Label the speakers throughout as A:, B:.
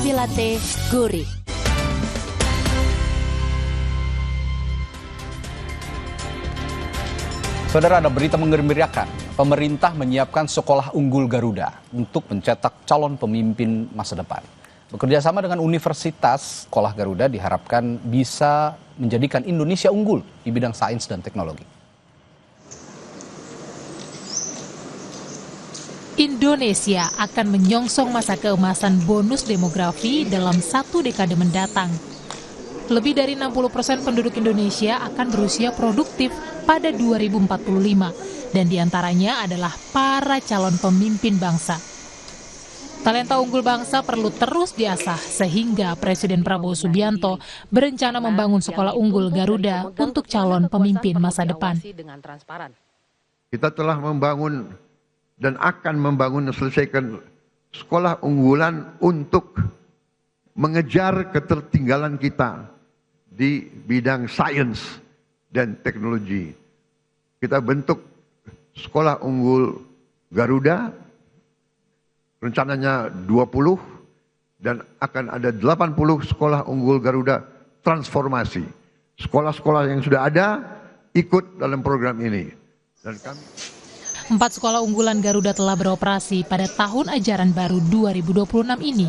A: Coffee latte gurih.
B: Saudara, ada berita menggembirakan. Pemerintah menyiapkan sekolah unggul Garuda untuk mencetak calon pemimpin masa depan. Bekerja sama dengan Universitas, Sekolah Garuda diharapkan bisa menjadikan Indonesia unggul di bidang sains dan teknologi.
C: Indonesia akan menyongsong masa keemasan bonus demografi dalam 1 dekade mendatang. Lebih dari 60% penduduk Indonesia akan berusia produktif pada 2045, dan diantaranya adalah para calon pemimpin bangsa. Talenta unggul bangsa perlu terus diasah, sehingga Presiden Prabowo Subianto berencana membangun sekolah unggul Garuda untuk calon pemimpin masa depan.
D: Kita telah membangun dan akan membangun dan selesaikan sekolah unggulan untuk mengejar ketertinggalan kita di bidang sains dan teknologi. Kita bentuk sekolah unggul Garuda, rencananya 20 dan akan ada 80 sekolah unggul Garuda transformasi. Sekolah-sekolah yang sudah ada ikut dalam program ini. Dan kami
C: 4 sekolah unggulan Garuda telah beroperasi pada tahun ajaran baru 2026 ini.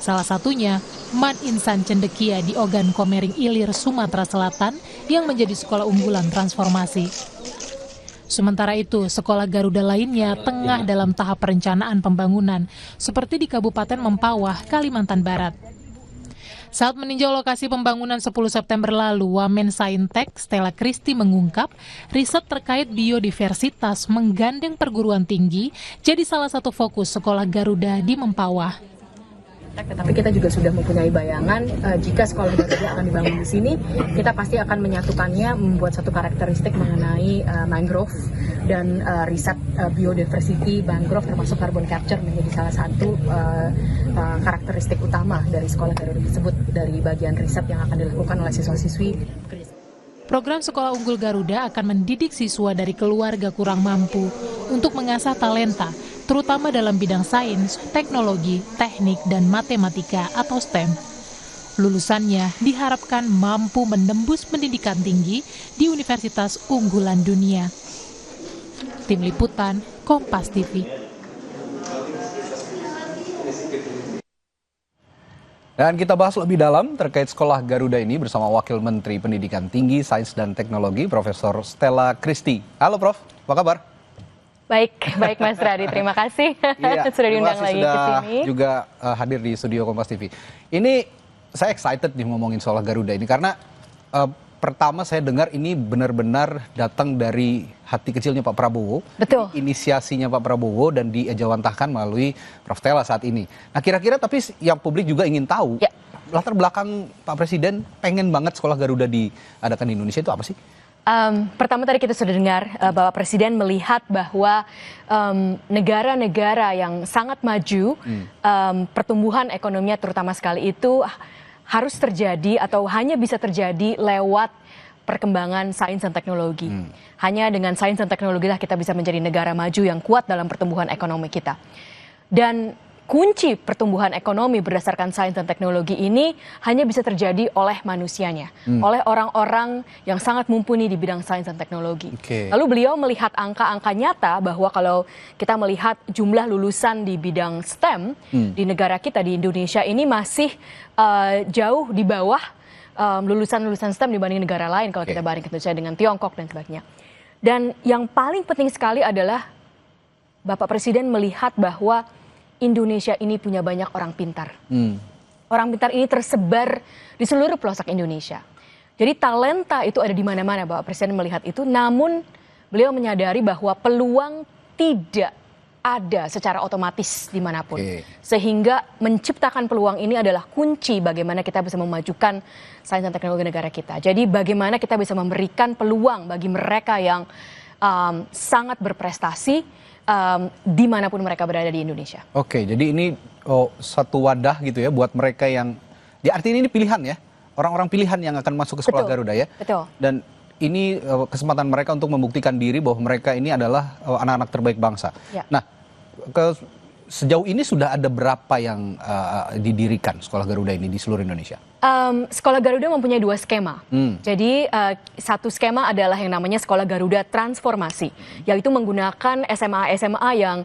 C: Salah satunya, Man Insan Cendekia di Ogan Komering Ilir, Sumatera Selatan yang menjadi sekolah unggulan transformasi. Sementara itu, sekolah Garuda lainnya tengah dalam tahap perencanaan pembangunan, seperti di Kabupaten Mempawah, Kalimantan Barat. Saat meninjau lokasi pembangunan 10 September lalu, Wamen Saintek Stella Christy mengungkap riset terkait biodiversitas menggandeng perguruan tinggi jadi salah satu fokus sekolah Garuda di Mempawah.
E: Tetapi kita juga sudah mempunyai bayangan jika sekolah Garuda akan dibangun di sini, kita pasti akan menyatukannya, membuat satu karakteristik mengenai mangrove dan riset biodiversity mangrove termasuk carbon capture menjadi salah satu karakteristik utama dari sekolah Garuda tersebut dari bagian riset yang akan dilakukan oleh siswa-siswi.
C: Program Sekolah Unggul Garuda akan mendidik siswa dari keluarga kurang mampu untuk mengasah talenta, terutama dalam bidang sains, teknologi, teknik, dan matematika atau STEM. Lulusannya diharapkan mampu menembus pendidikan tinggi di universitas unggulan dunia. Tim Liputan, Kompas TV.
B: Dan kita bahas lebih dalam terkait sekolah Garuda ini bersama Wakil Menteri Pendidikan Tinggi, Sains dan Teknologi, Profesor Stella Christy. Halo Prof, apa kabar?
F: Baik Mas Radi, terima kasih sudah diundang lagi ke sini.
B: Juga hadir di studio Kompas TV. Ini saya excited nih ngomongin soal Garuda ini karena pertama saya dengar ini benar-benar datang dari hati kecilnya Pak Prabowo.
F: Betul.
B: Inisiasinya Pak Prabowo dan diejawantahkan melalui Prof. Stella saat ini. Nah kira-kira tapi yang publik juga ingin tahu, latar belakang Pak Presiden pengen banget sekolah Garuda diadakan di Indonesia itu apa sih?
F: Pertama tadi kita sudah dengar bahwa Presiden melihat bahwa negara-negara yang sangat maju, pertumbuhan ekonominya terutama sekali itu harus terjadi atau hanya bisa terjadi lewat perkembangan sains dan teknologi. Hanya dengan sains dan teknologi lah kita bisa menjadi negara maju yang kuat dalam pertumbuhan ekonomi kita. Dan kunci pertumbuhan ekonomi berdasarkan sains dan teknologi ini hanya bisa terjadi oleh manusianya, oleh orang-orang yang sangat mumpuni di bidang sains dan teknologi. Lalu beliau melihat angka-angka nyata bahwa kalau kita melihat jumlah lulusan di bidang STEM di negara kita, di Indonesia ini masih jauh di bawah lulusan-lulusan STEM dibanding negara lain kalau kita bandingkan dengan Tiongkok dan sebagainya. Dan yang paling penting sekali adalah Bapak Presiden melihat bahwa Indonesia ini punya banyak orang pintar. Orang pintar ini tersebar di seluruh pelosok Indonesia. Jadi talenta itu ada di mana-mana, Bapak Presiden melihat itu. Namun beliau menyadari bahwa peluang tidak ada secara otomatis dimanapun. Sehingga menciptakan peluang ini adalah kunci bagaimana kita bisa memajukan sains dan teknologi negara kita. Jadi bagaimana kita bisa memberikan peluang bagi mereka yang sangat berprestasi dimanapun mereka berada di Indonesia.
B: Oke, jadi ini satu wadah gitu ya buat mereka yang, artinya ini pilihan ya, orang-orang pilihan yang akan masuk ke sekolah Garuda ya.
F: Betul.
B: Dan ini kesempatan mereka untuk membuktikan diri bahwa mereka ini adalah anak-anak terbaik bangsa. Nah, sejauh ini sudah ada berapa yang didirikan sekolah Garuda ini di seluruh Indonesia?
F: Sekolah Garuda mempunyai 2 skema. Jadi satu skema adalah yang namanya Sekolah Garuda Transformasi, yaitu menggunakan SMA-SMA yang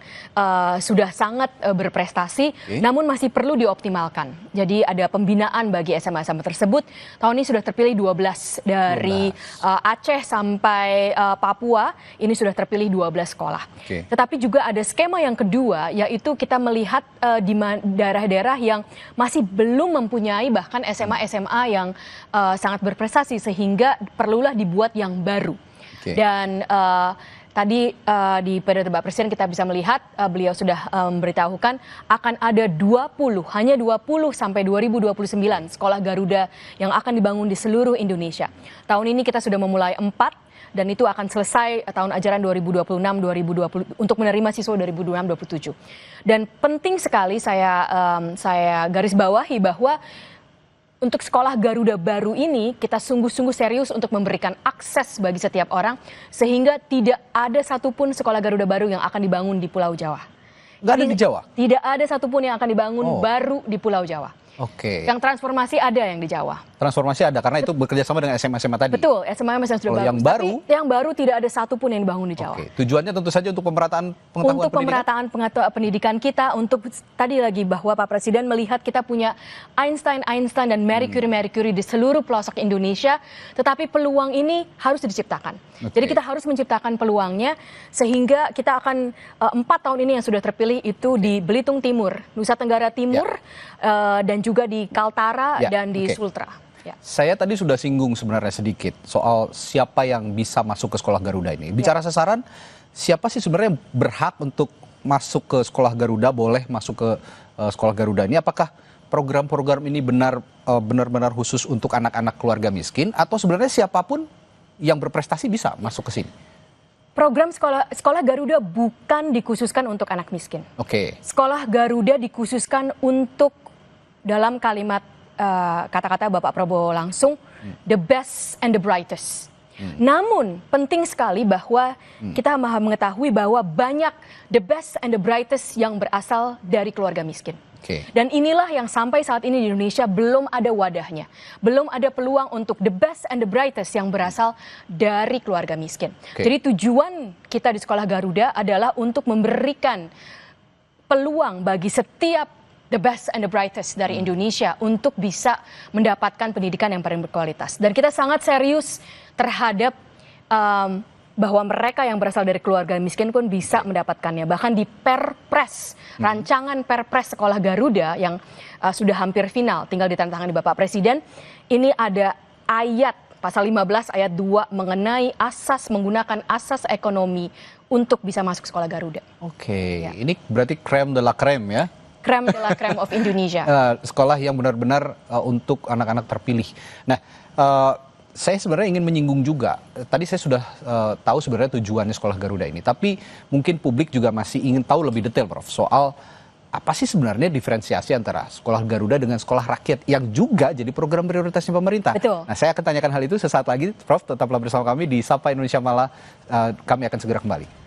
F: sudah sangat berprestasi, namun masih perlu dioptimalkan. Jadi ada pembinaan bagi SMA-SMA tersebut. Tahun ini sudah terpilih 12 dari Aceh sampai Papua. Ini sudah terpilih 12 sekolah. Tetapi juga ada skema yang kedua, yaitu kita melihat di daerah-daerah yang masih belum mempunyai bahkan SMA yang sangat berprestasi, sehingga perlulah dibuat yang baru. Dan tadi di pidato Bapak Presiden kita bisa melihat beliau sudah memberitahukan akan ada 20 sampai 2029 sekolah Garuda yang akan dibangun di seluruh Indonesia. Tahun ini kita sudah memulai 4 dan itu akan selesai tahun ajaran 2026-2020 untuk menerima siswa 2026-2027. Dan penting sekali saya garis bawahi bahwa untuk sekolah Garuda baru ini, kita sungguh-sungguh serius untuk memberikan akses bagi setiap orang, sehingga tidak ada satupun sekolah Garuda baru yang akan dibangun di Pulau Jawa.
B: Nggak ada di Jawa?
F: Tidak ada satupun yang akan dibangun baru di Pulau Jawa. Yang transformasi ada yang di Jawa.
B: Transformasi ada, karena itu bekerja sama dengan SMA-SMA tadi?
F: Betul, SMA-SMA yang sudah
B: bagus.
F: Tapi yang baru tidak ada satupun yang dibangun di Jawa.
B: Tujuannya tentu saja untuk pemerataan pengetahuan
F: untuk pemerataan pendidikan kita, untuk tadi lagi bahwa Pak Presiden melihat kita punya Einstein dan Marie Curie di seluruh pelosok Indonesia, tetapi peluang ini harus diciptakan. Jadi kita harus menciptakan peluangnya, sehingga kita akan 4 tahun ini yang sudah terpilih itu di Belitung Timur, Nusa Tenggara Timur, dan juga di Kaltara dan di Sultra.
B: Saya tadi sudah singgung sebenarnya sedikit soal siapa yang bisa masuk ke sekolah Garuda ini. Bicara sasaran, siapa sih sebenarnya yang berhak untuk masuk ke sekolah Garuda, boleh masuk ke sekolah Garuda ini? Apakah program-program ini benar-benar khusus untuk anak-anak keluarga miskin, atau sebenarnya siapapun yang berprestasi bisa masuk ke sini?
F: Program sekolah Garuda bukan dikhususkan untuk anak miskin. Sekolah Garuda dikhususkan untuk, dalam kalimat kata-kata Bapak Prabowo langsung, the best and the brightest. Namun penting sekali bahwa kita mengetahui bahwa banyak the best and the brightest yang berasal dari keluarga miskin. Dan inilah yang sampai saat ini di Indonesia belum ada wadahnya. Belum ada peluang untuk the best and the brightest yang berasal dari keluarga miskin. Jadi tujuan kita di sekolah Garuda adalah untuk memberikan peluang bagi setiap the best and the brightest dari Indonesia untuk bisa mendapatkan pendidikan yang paling berkualitas. Dan kita sangat serius terhadap bahwa mereka yang berasal dari keluarga miskin pun bisa mendapatkannya. Bahkan di Perpres, rancangan Perpres Sekolah Garuda yang sudah hampir final, tinggal ditandatangani Bapak Presiden, ini ada ayat pasal 15 ayat 2 mengenai menggunakan asas ekonomi untuk bisa masuk sekolah Garuda.
B: Ini berarti crème de la crème ya?
F: Crème de la crème of Indonesia.
B: Sekolah yang benar-benar untuk anak-anak terpilih. Nah, saya sebenarnya ingin menyinggung juga. Tadi saya sudah tahu sebenarnya tujuannya sekolah Garuda ini. Tapi mungkin publik juga masih ingin tahu lebih detail, Prof. Soal apa sih sebenarnya diferensiasi antara sekolah Garuda dengan sekolah rakyat yang juga jadi program prioritasnya pemerintah. Nah, saya akan tanyakan hal itu sesaat lagi. Prof, tetaplah bersama kami di Sapa Indonesia Malam. Kami akan segera kembali.